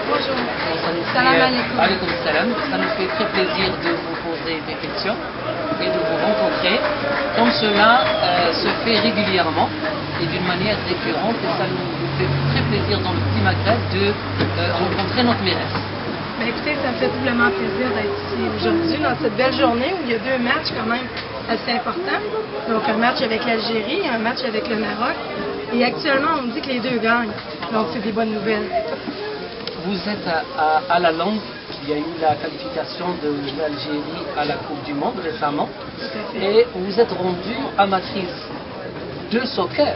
Bonjour. Salam alaikum. Alaikum salam. Ça nous fait très plaisir de vous poser des questions et de vous rencontrer. Comme cela se fait régulièrement et d'une manière récurrente, et ça nous fait très plaisir dans le petit Maghreb de rencontrer notre mairesse. Ben écoutez, ça me fait doublement plaisir d'être ici aujourd'hui dans cette belle journée où il y a deux matchs quand même assez importants. Donc un match avec l'Algérie et un match avec le Maroc. Et actuellement, on me dit que les deux gagnent. Donc c'est des bonnes nouvelles. Vous êtes à la longue. Il y a eu la qualification de l'Algérie à la Coupe du Monde récemment. Et vous êtes rendu amatrice de soccer.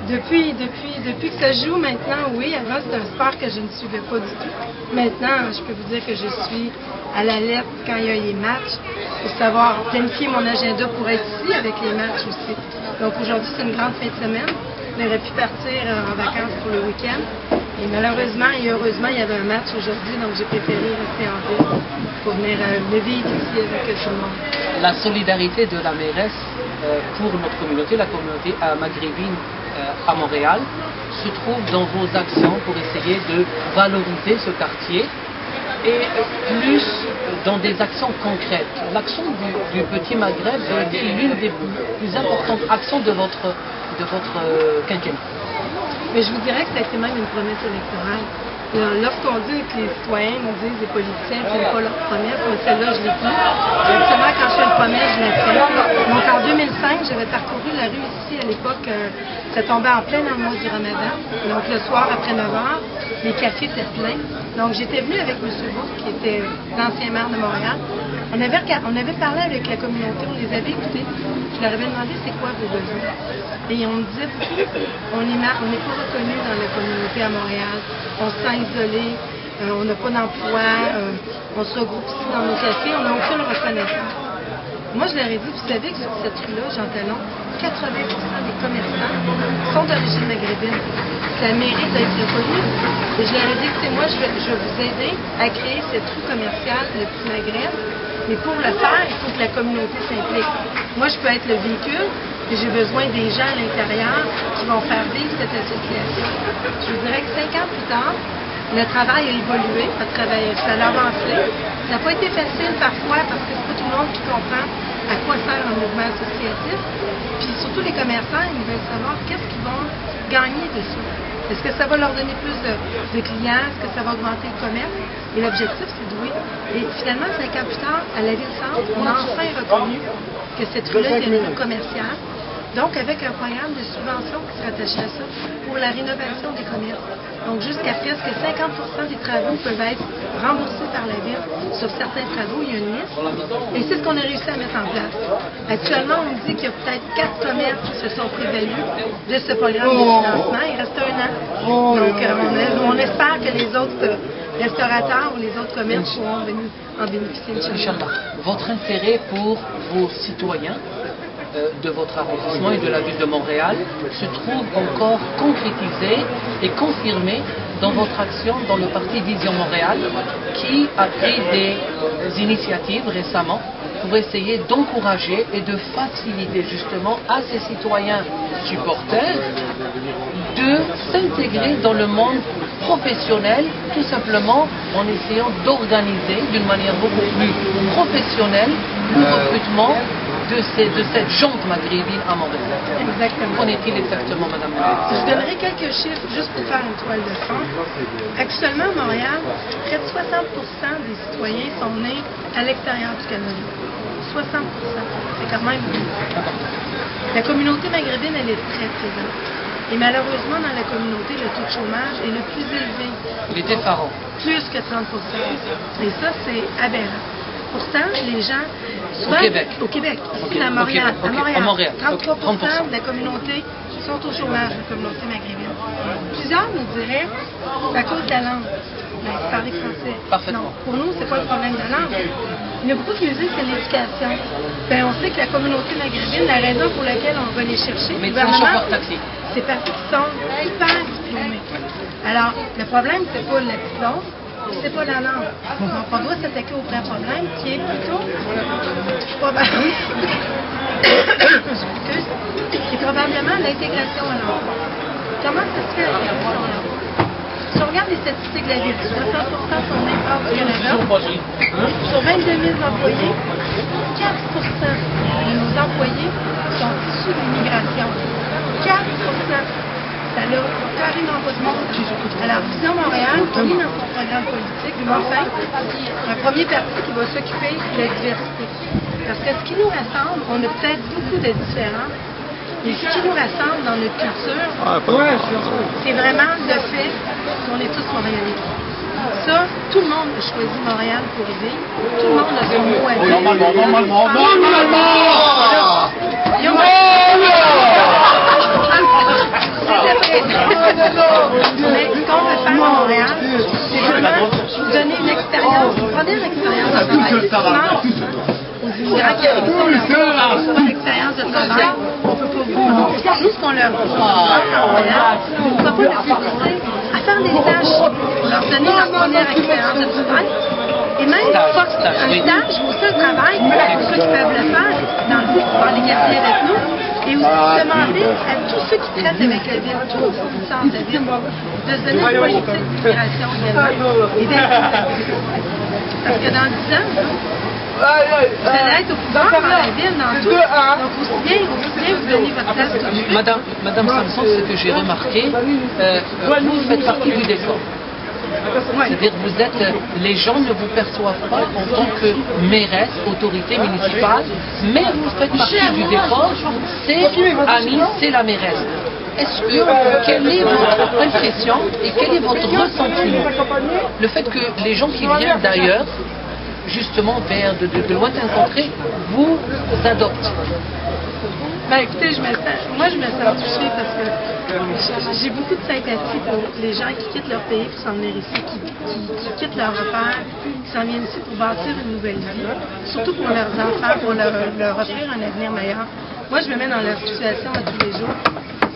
Depuis que ça joue maintenant, oui. Avant, c'est un sport que je ne suivais pas du tout. Maintenant, je peux vous dire que je suis à la lettre quand il y a les matchs, pour savoir planifier mon agenda pour être ici avec les matchs aussi. Donc aujourd'hui, c'est une grande fin de semaine. On aurait pu partir en vacances pour le week-end. Et malheureusement et heureusement, il y avait un match aujourd'hui, donc j'ai préféré rester en ville pour venir le vivre ici avec tout le monde. La solidarité de la mairesse pour notre communauté, la communauté maghrébine à Montréal, se trouve dans vos actions pour essayer de valoriser ce quartier et plus dans des actions concrètes. L'action du Petit Maghreb est l'une des plus importantes actions de votre quinquennat. Mais je vous dirais que ça a été même une promesse électorale. Lorsqu'on dit que les citoyens nous disent des politiciens qui n'ont pas leur promesse, mais celle-là, je l'ai dit. Seulement quand je fais une promesse, je la fais. Donc en 2005, j'avais parcouru la rue ici à l'époque, ça tombait en plein dans le mois du Ramadan. Donc le soir après 9h, les cafés étaient pleins. Donc j'étais venue avec M. Bourque, qui était l'ancien maire de Montréal. On avait parlé avec la communauté, on les avait écoutés. Je leur avais demandé c'est quoi vos besoins. Et on me disait beaucoup, on n'est pas reconnu dans la communauté à Montréal, on se sent isolé, on n'a pas d'emploi, on se regroupe ici dans nos cafés, on n'a aucune reconnaissance. Moi, je leur ai dit, vous savez que sur cette rue-là, Jean Talon, 80% des commerçants sont d'origine maghrébine. Ça mérite d'être reconnu. Et je leur ai dit, écoutez, moi, je vais vous aider à créer cette rue commerciale, le Petit Maghreb. Mais pour le faire, il faut que la communauté s'implique. Moi, je peux être le véhicule, mais j'ai besoin des gens à l'intérieur qui vont faire vivre cette association. Je vous dirais que 5 ans plus tard, le travail a évolué, ça a avancé. Ça n'a pas été facile parfois parce que c'est pas tout le monde qui comprend à quoi sert un mouvement associatif. Puis surtout les commerçants, ils veulent savoir qu'est-ce qu'ils vont gagner de ça. Est-ce que ça va leur donner plus de clients? Est-ce que ça va augmenter le commerce? Et l'objectif, c'est de oui. Et finalement, 5 ans plus tard, à la Ville-Centre, on a enfin reconnu que cette rue-là était une rue commerciale. Donc, avec un programme de subvention qui se rattachait à ça pour la rénovation des commerces. Donc, jusqu'à presque 50% des travaux peuvent être remboursés par la Ville. Sur certains travaux, il y a une liste. Et c'est ce qu'on a réussi à mettre en place. Actuellement, on me dit qu'il y a peut-être 4 commerces qui se sont prévalus de ce programme de financement. Il reste 1 an. Donc, on espère que les autres restaurateurs ou les autres commerces pourront en bénéficier. Inch'Allah. Votre intérêt pour vos citoyens de votre arrondissement et de la ville de Montréal se trouve encore concrétisé et confirmé dans votre action dans le parti Vision Montréal qui a pris des initiatives récemment pour essayer d'encourager et de faciliter justement à ces citoyens supporters de s'intégrer dans le monde professionnel, tout simplement en essayant d'organiser d'une manière beaucoup plus professionnelle le recrutement de cette jante maghrébine à Montréal. Exactement. Qu'en est-il exactement, Madame Je donnerai quelques chiffres juste pour faire une toile de fond. Actuellement, à Montréal, près de 60% des citoyens sont nés à l'extérieur du Canada. 60%. C'est quand même important. La communauté maghrébine, elle est très présente. Et malheureusement, dans la communauté, le taux de chômage est le plus élevé. Il est effarant. Plus que 30%. Et ça, c'est aberrant. Pourtant, les gens... Souvent, au Québec. Ici, à Montréal. À Montréal. 33% de la communauté sont au chômage, la communauté maghrébine. Plusieurs nous diraient, c'est à cause de la langue. Ben, vous parlez français. Parfaitement. Non, pour nous, c'est pas le problème de la langue. Il y a beaucoup qui nous disent que c'est l'éducation. Ben, on sait que la communauté maghrébine, la raison pour laquelle on va les chercher, mais chauffeurs taxi. C'est parce qu'ils sont hyper diplômés. Alors, le problème, c'est pas le diplôme, c'est pas la langue. Donc, on doit s'attaquer au vrai problème qui est plutôt c'est probablement l'intégration à l'emploi. Comment ça se fait l'intégration à l'emploi? Si on regarde les statistiques de la ville, 60% sont import du Canada. Sur 22 000 employés, 4% de nos employés sont issus de l'immigration. 4%. Ça n'a carrément pas de monde. Alors, Vision Montréal, on est dans son programme politique, enfin, un premier parti qui va s'occuper de la diversité. Parce que ce qui nous rassemble, on a peut-être beaucoup de différents, mais ce qui nous rassemble dans notre culture, c'est vraiment le fait qu'on est tous montréalais. Ça, tout le monde a choisi Montréal pour y vivre. Tout le monde a son mot à dire. Normalement! Mais ce qu'on veut faire à Montréal, c'est vraiment vous donner une expérience. Vous prenez une expérience de travail. Aux immigrants qui arrivent ici, on leur offre une expérience de travail. On ne peut pas vous. Nous, ce qu'on leur offre à Montréal, on ne peut pas les forcer à faire des tâches. Leur donner leur première expérience de travail. Et même un stage au seul travail, pour ceux qui peuvent le faire, dans le but de pouvoir les garder avec nous. Et aussi demander à tous ceux qui traitent avec la ville, tous ceux qui sortent de la ville, de se donner une politique d'immigration et d'inclusivité. Parce que dans 10 ans, vous allez être au pouvoir dans la ville, dans tout. Donc aussi bien vous donner votre place tout de suite. Madame Samson, ce que j'ai remarqué, vous faites partie du décor. C'est-à-dire que vous êtes, les gens ne vous perçoivent pas en tant que mairesse, autorité municipale, mais vous faites partie du décor, c'est Annie, c'est la mairesse. Quelle est votre impression et quel est votre ressentiment? Le fait que les gens qui viennent d'ailleurs, justement vers de lointains contrées, vous adoptent. Ben écoutez, moi je me sens touchée parce que j'ai beaucoup de sympathie pour les gens qui quittent leur pays pour s'en venir ici, qui quittent leur repère, qui s'en viennent ici pour bâtir une nouvelle vie, surtout pour leurs enfants, pour leur offrir un avenir meilleur. Moi je me mets dans leur situation à tous les jours.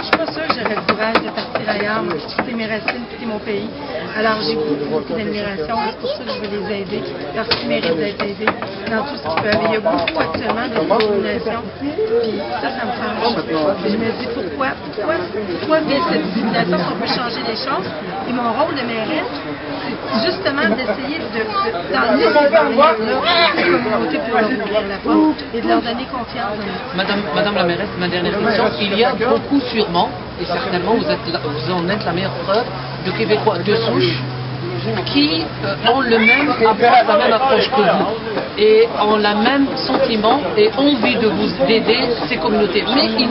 Je suis pas sûre que j'aurais le courage de partir ailleurs, de quitter mes racines, quitter mon pays. Alors j'ai beaucoup d'admiration, c'est pour ça que je veux les aider, parce qu'ils méritent d'être aidés dans tout ce qu'ils peuvent. Il y a beaucoup actuellement de discrimination, puis ça me fâche. Je me dis pourquoi vivre cette discrimination si on peut changer les choses. Et mon rôle de mairesse, c'est justement d'essayer d'enlever ces barrières-là à la communauté pour leur ouvrir la porte et de leur donner confiance en nous. Madame la mairesse, ma dernière question, il y a beaucoup sûrement, et certainement vous en êtes la meilleure preuve, de Québécois de souche qui ont la même approche que vous et ont le même sentiment et envie de vous d'aider ces communautés. Mais ils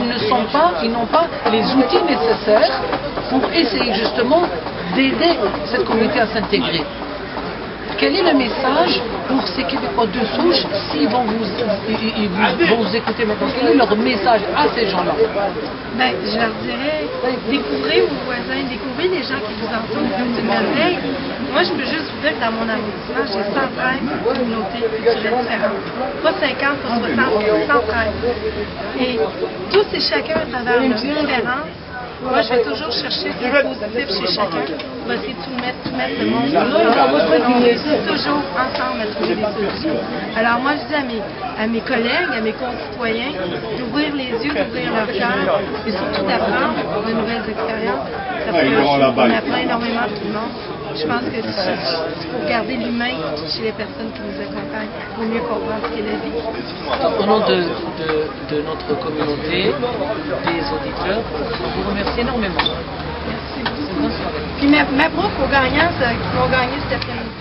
n'ont pas les outils nécessaires pour essayer justement d'aider cette communauté à s'intégrer. Quel est le message pour ces Québécois de souche s'ils vont vous écouter maintenant? Quel est leur message à ces gens-là? Ben, je leur dirais, découvrez vos voisins, découvrez les gens qui vous entourent, c'est une merveille. Moi, je peux juste vous dire que dans mon arrondissement, j'ai 113 communautés culturelles différentes. Pas 50, pas 60, 113. Et tous et chacun, à travers leurs différences, moi, je vais toujours chercher le positif chez chacun. On va essayer de tout mettre le monde ensemble. On réussit toujours ensemble à trouver des solutions. Alors moi, je dis à mes collègues, à mes concitoyens, d'ouvrir les yeux, d'ouvrir leur cœur et surtout d'apprendre de nouvelles expériences. Parce qu'on apprend énormément de tout le monde. Je pense que pour garder l'humain chez les personnes qui nous accompagnent, pour mieux comprendre ce qu'est la vie. Au nom de notre communauté, des auditeurs, je vous remercie énormément. Merci beaucoup. Puis ma prof aux gagnants qui vont gagner cet après-midi.